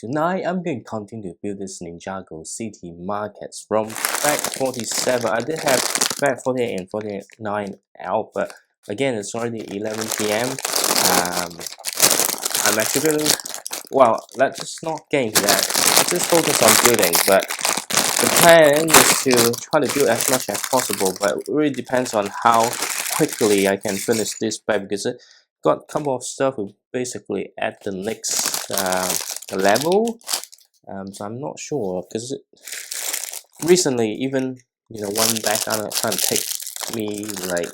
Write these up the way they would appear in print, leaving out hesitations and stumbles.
Tonight I'm going to continue to build this Ninjago City Markets from pack 47. I did have pack 48 and 49 out, but again it's already 11 p.m. I'm actually building, well, let's just not get into that. Let's just focus on building, but the plan is to try to build as much as possible, but it really depends on how quickly I can finish this pack, because it got a couple of stuff we basically at the next level. So I'm not sure, because recently even one back down kind of take me like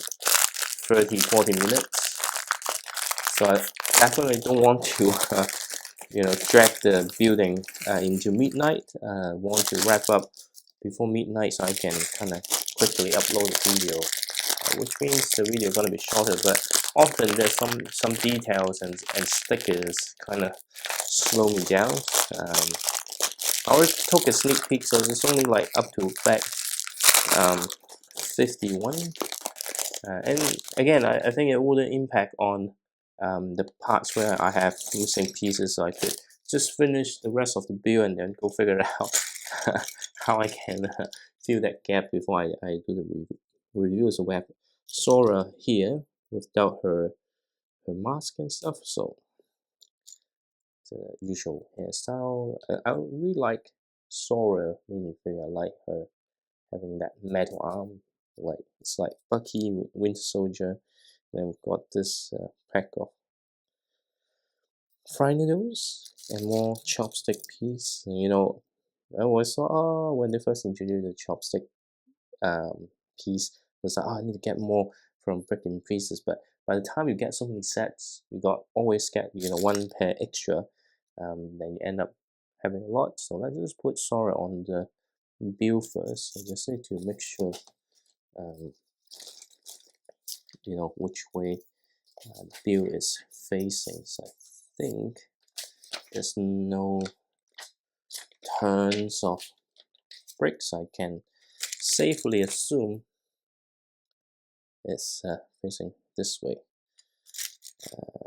30-40 minutes, so I definitely don't want to drag the building into midnight. Want to wrap up before midnight so I can kind of quickly upload the video, which means the video gonna be shorter, but often there's some details and stickers kind of slow me down. I already took a sneak peek, so it's only like up to back 51, and again I think it wouldn't impact on the parts where I have missing pieces, so I could just finish the rest of the build and then go figure out how I can fill that gap before I do the review. So we have Sora here without her mask and stuff, so the usual hairstyle. I really like Sora minifigure. I like her having that metal arm, like it's like Bucky with Winter Soldier. Then we've got this pack of fried noodles and more chopstick piece. I always thought, oh, when they first introduced the chopstick piece, I was like, oh, I need to get more from Brick and Pieces. But by the time you get so many sets, you always get one pair extra. Then you end up having a lot. So let's just put Sora on the build first. I just need to make sure which way the build is facing. So I think there's no turns of bricks. I can safely assume it's facing this way.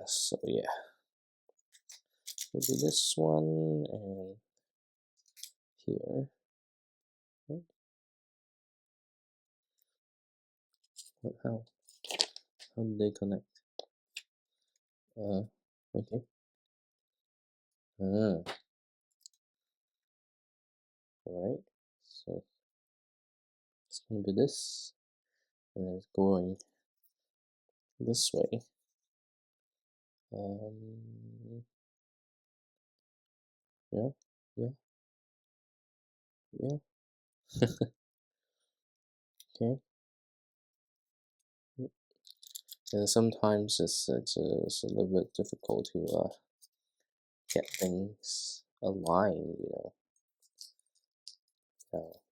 So yeah, maybe this one and here. How do they connect? Okay. Alright, so it's gonna be this, and it's going this way. Yeah. Okay. And sometimes it's a little bit difficult to get things aligned,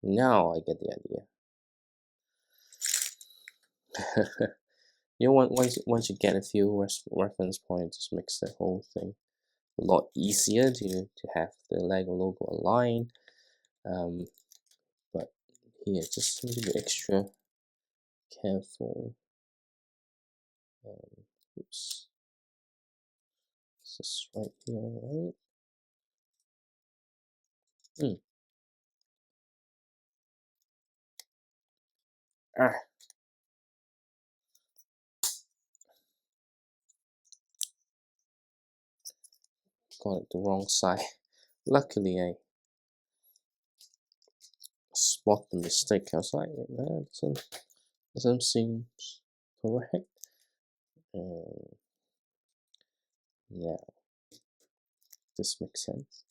Now I get the idea. Once you get a few reference points, it makes the whole thing a lot easier to have the LEGO logo aligned. But here, just need to be extra careful. Oops, this is right here, right? Got it the wrong side. Luckily, I spot the mistake. I was like, that doesn't seem correct. Yeah, this makes sense.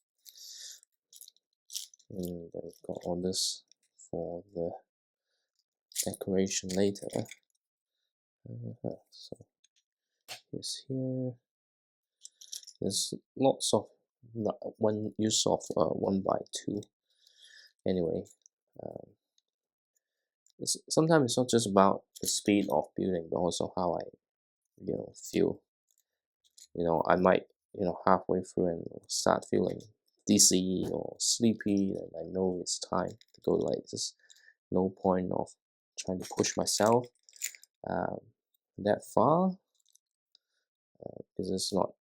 And then we've got all this for the decoration later. So this here. There's lots of one use of 1x2. Anyway, sometimes it's not just about the speed of building, but also how I feel. I might halfway through and start feeling dizzy or sleepy, and I know it's time to go. Like, there's no point of trying to push myself that far, because it's not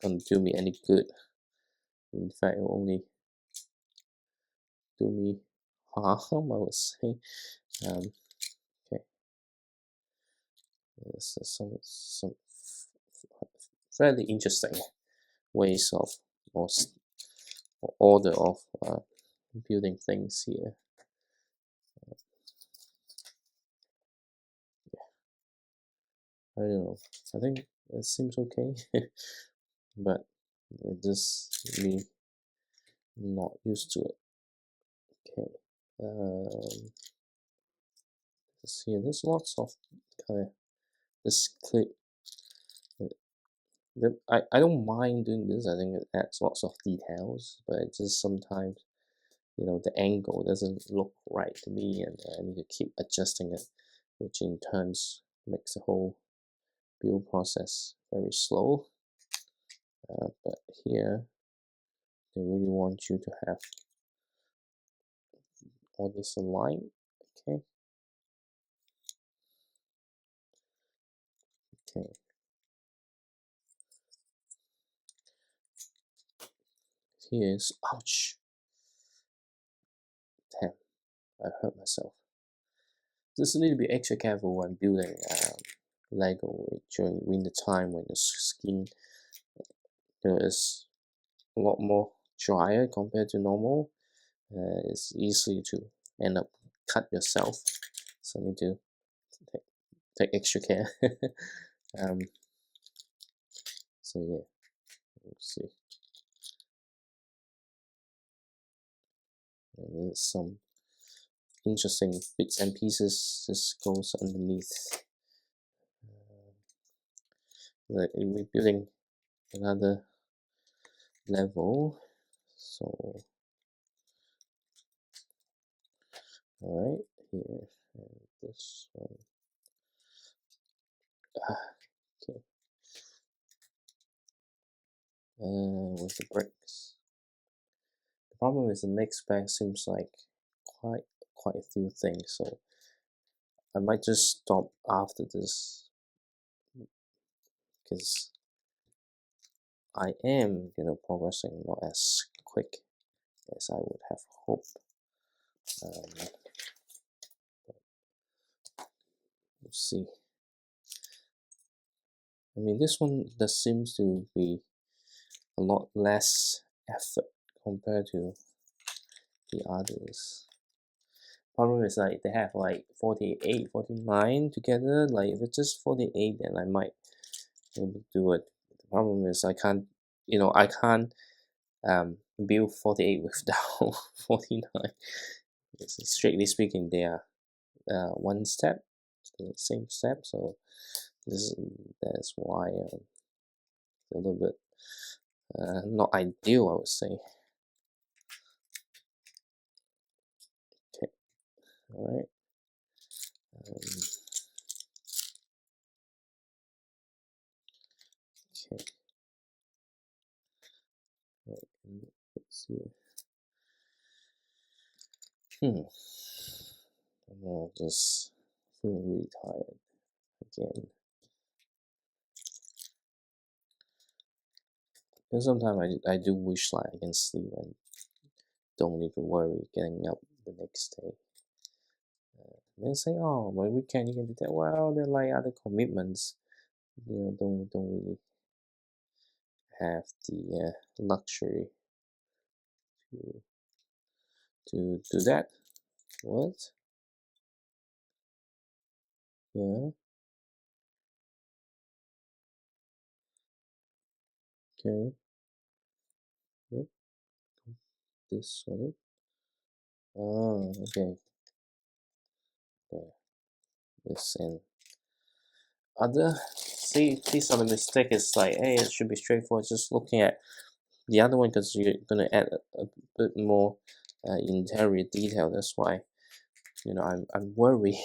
gonna do me any good In fact, it will only do me harm, I would say. Okay, this is some fairly interesting ways of or order of building things here. I don't know. I think it seems okay, but just me not used to it. Okay. Let's see. There's lots of kind of this clip. I don't mind doing this. I think it adds lots of details, but it just sometimes, you know, the angle doesn't look right to me, and I need to keep adjusting it, which in turns makes the whole build process very slow. But here, they really want you to have all this aligned. Okay. Okay. Here's ouch. Damn, I hurt myself. Just need to be extra careful when building Lego during winter time when the skin is a lot more drier compared to normal. It's easy to end up cut yourself, so need to take extra care. So yeah, let's see. And there's some interesting bits and pieces just goes underneath. Like we're building another level, so all right, here and this one. Okay, with the bricks. The problem is the next pack seems like quite a few things, so I might just stop after this because I am, you know, progressing not as quick as I would have hoped. Let's see. I mean, this one does seems to be a lot less effort compared to the others. Problem is like they have like 48, 49 together. Like if it's just 48, then I might be able to do it. The problem is I can't, you know, I can't build 48 without 49. Strictly speaking, they are one step, the same step. So that's why a little bit not ideal, I would say. Okay, all right. Okay. Right. Let's see. I'm just feeling really tired again. And sometimes I do wish like I can sleep and don't need to worry getting up the next day. They say, oh, my weekend you can do that. Well, there are like other commitments. You know, don't really have the luxury to do that. What? Yeah. Okay. Yep. This one. Oh, okay. Yeah. This and other. See, these are the mistake. It's like, hey, it should be straightforward. Just looking at the other one because you're gonna add a bit more interior detail. That's why, you know, I'm worried.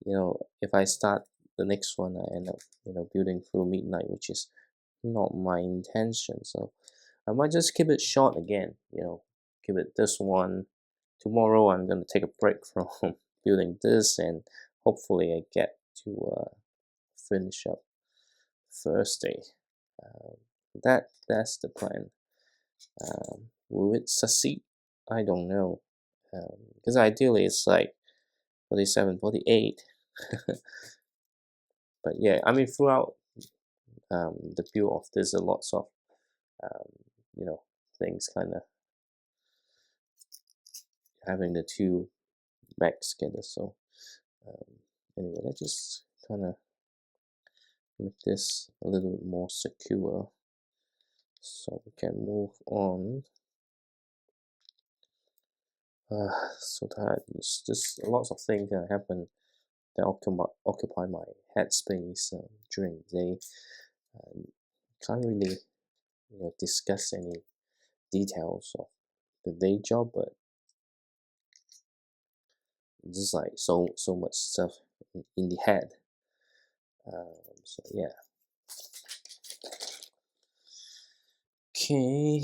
You know, if I start the next one, I end up, you know, building through midnight, which is not my intention. So I might just keep it short again. You know, keep it this one. Tomorrow I'm gonna take a break from building this, and hopefully I get to finish up Thursday. That's the plan. Will it succeed? I don't know. Because ideally it's like 47, 48. But yeah, I mean throughout the build of this, a lots of um, things kind of having the two back together. So anyway, let's just kind of make this a little bit more secure so we can move on. So tired. It's just lots of things that happen that occupy my headspace during the day. Can't really discuss any details of the day job, but just like so much stuff in the head. So yeah. Okay.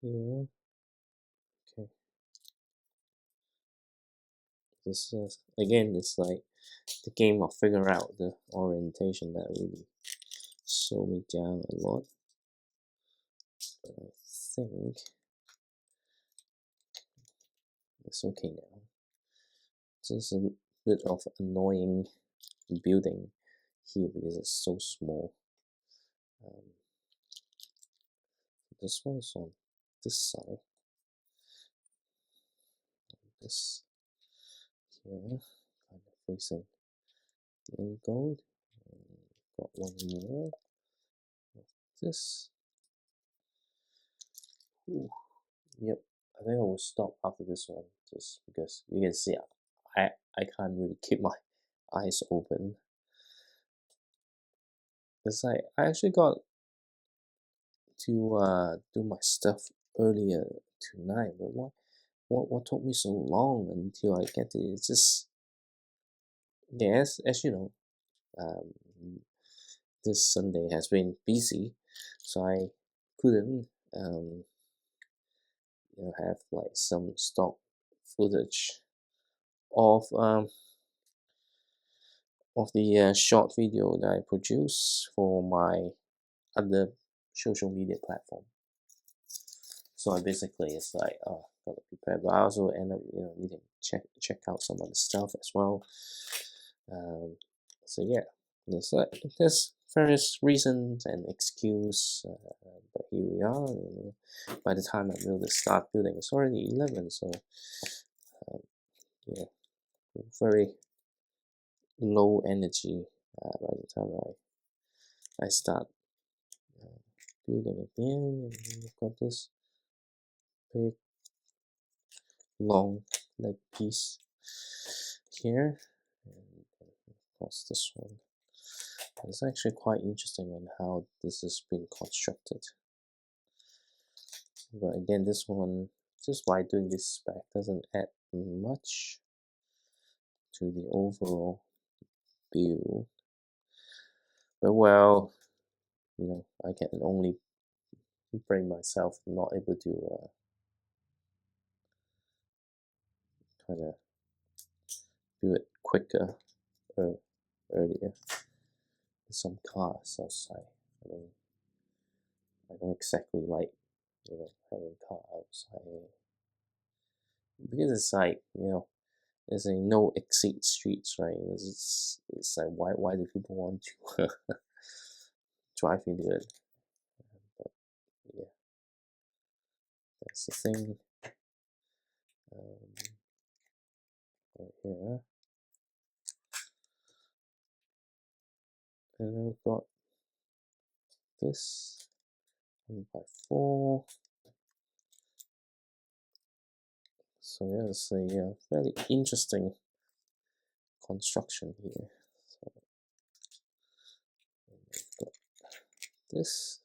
Yeah. Okay. This again, it's like the game of figuring out the orientation that really slowed me down a lot. But I think it's okay now. Just a bit of annoying building here because it's so small. This one's on this side. This here, kind of facing the end gold. Got one more. This. Ooh. Yep. I think I will stop after this one just because you can see I can't really keep my eyes open. It's like I actually got to do my stuff earlier tonight, but what took me so long until I get to it's just yes, as you know, this Sunday has been busy, so I couldn't have like some stock footage of the short video that I produced for my other social media platform. So I basically it's like gotta prepare, but I also end up needing to check out some other stuff as well. So yeah, there's various reasons and excuse, but here we are. By the time I'm able to start building, it's already 11. So yeah, very low energy by the time I start building again. And then we've got this big long leg piece here, and of course this one. It's actually quite interesting on how this is being constructed. But again, this one, just by doing this spec, doesn't add much to the overall build. But well, I can only bring myself not able to kind of do it quicker earlier. Some cars outside. I don't exactly like having car outside because it's like there's a no exit streets, right? It's like why do people want to drive into it? But yeah, that's the thing. Right here, and then we've got this 1x4. So yeah, it's a fairly interesting construction here. So we've got this.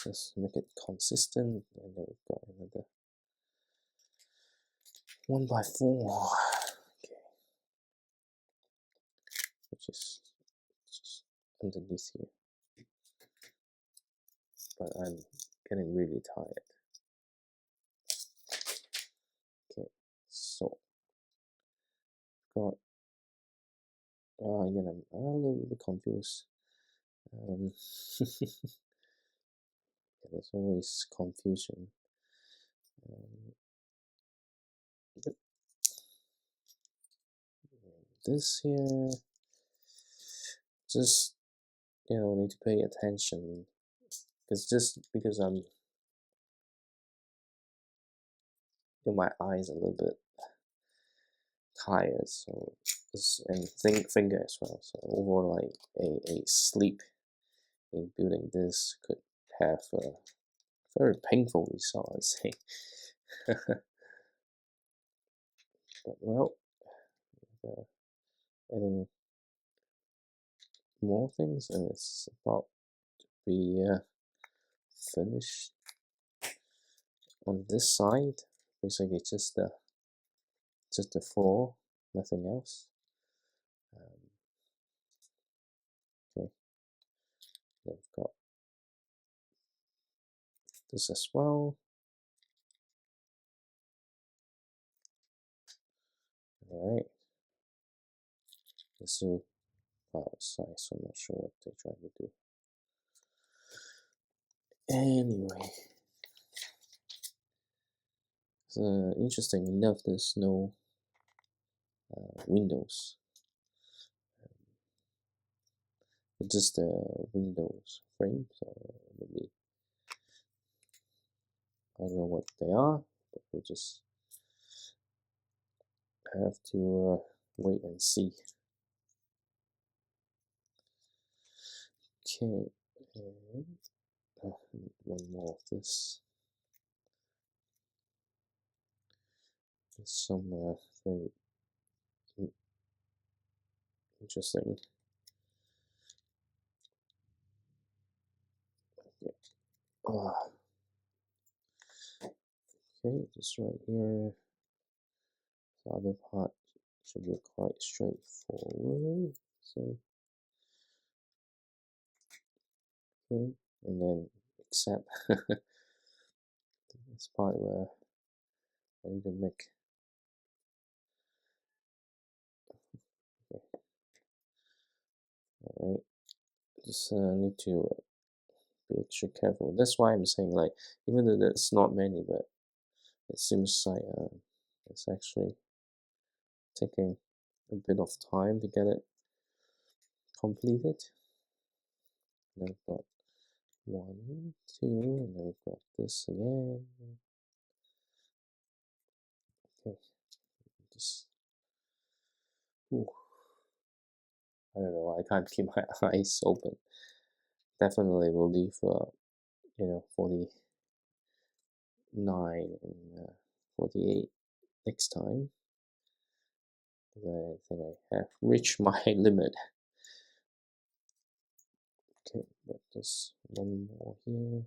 Just make it consistent, and then we've got another 1x4, okay, which is just underneath here. But I'm getting really tired. Okay, so got Again, I'm a little bit confused. There's always confusion. Yep. This here, just need to pay attention because my eyes a little bit tired, so and finger as well. So overall, like a sleep in building this could have a very painful result, I'd say. But well, adding more things, and it's about to be finished on this side. Basically, just the floor, nothing else. Okay, then we've got this as well. All right, this will outside, so I'm not sure what they're trying to do. Anyway, so interesting enough, there's no windows. It's just the windows frame, so maybe I don't know what they are, but we'll just have to wait and see. Okay, and one more of this. There's some very interesting. Okay, just right here. The other part should be quite straightforward. So, okay, and then except this part where I need to make. Okay. All right, just need to be extra careful. That's why I'm saying, like, even though there's not many, but it seems like it's actually taking a bit of time to get it completed. And I've got 1, 2, and then we've got this again. Okay, just ooh, I don't know. I can't keep my eyes open. Definitely will leave 49 and 48 next time. I think I have reached my limit. Okay, but just one more here.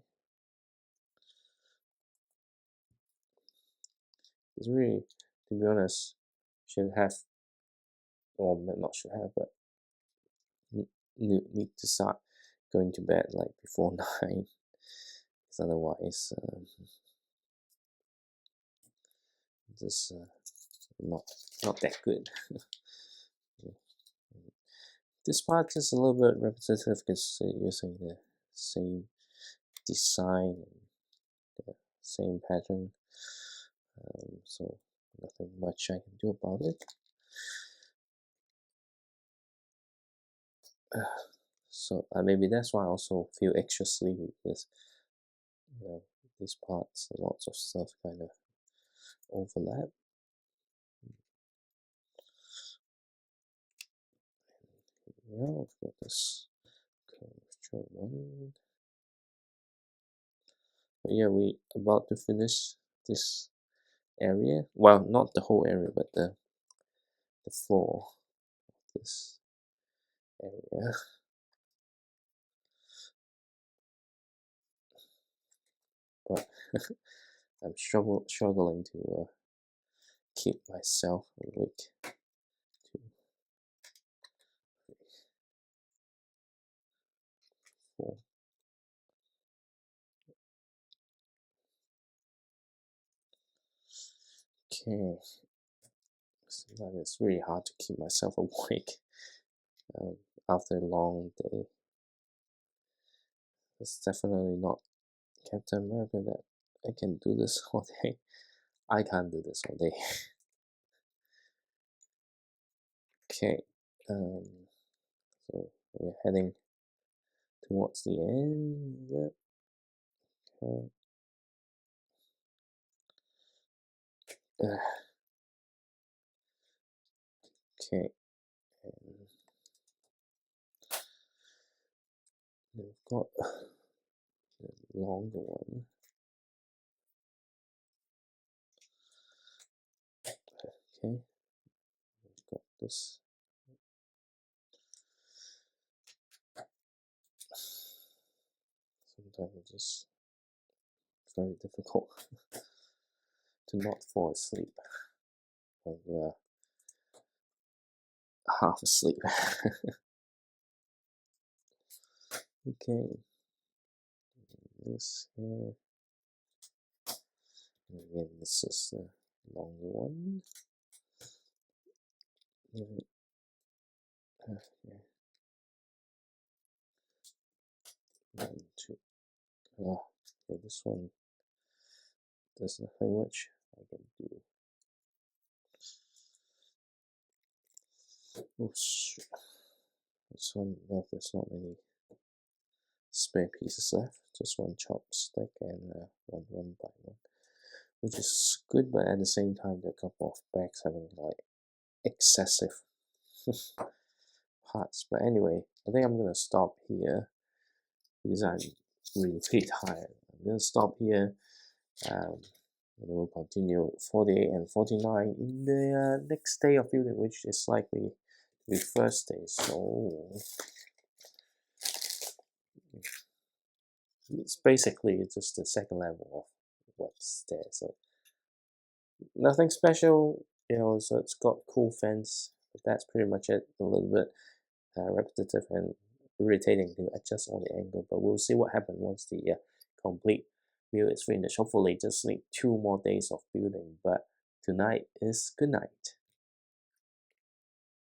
It's really, to be honest, should have, or not should have, but need to start going to bed like before 9, because otherwise, just not that good. This part is a little bit repetitive because using the same design and the same pattern, so nothing much I can do about it. So maybe that's why I also feel extra sleepy, because these parts, lots of stuff kind of overlap. Yeah, I've got this curvature one. But yeah, we about to finish this area. Well, not the whole area, but the floor of this area. But I'm struggling to keep myself awake. 2, 3, 4. Okay, so that is really hard to keep myself awake. after a long day. It's definitely not Captain America that I can do this all day. I can't do this all day. Okay, so we're heading towards the end. Okay. Okay, and we've got the longer one. Okay, we've got this. Sometimes it's just very difficult to not fall asleep when you're half asleep. Okay, this here. And again, this is the longer one. Okay. One, two. Okay, this one there's nothing much I can do. Oops. This one, no, there's not many spare pieces left. Just one chopstick and one by one, which is good, but at the same time, there are a couple of bags having like excessive parts. But anyway, I think I'm gonna stop here because I'm really tired. I'm gonna stop here. And then we'll continue 48 and 49 in the next day of building, which is likely to be first day. So it's basically just the second level of what's there. So nothing special, you know. So it's got cool fence, but that's pretty much it. A little bit repetitive and irritating to adjust on the angle, but we'll see what happens once the complete build is finished. Hopefully just need 2 more days of building, but tonight is good night.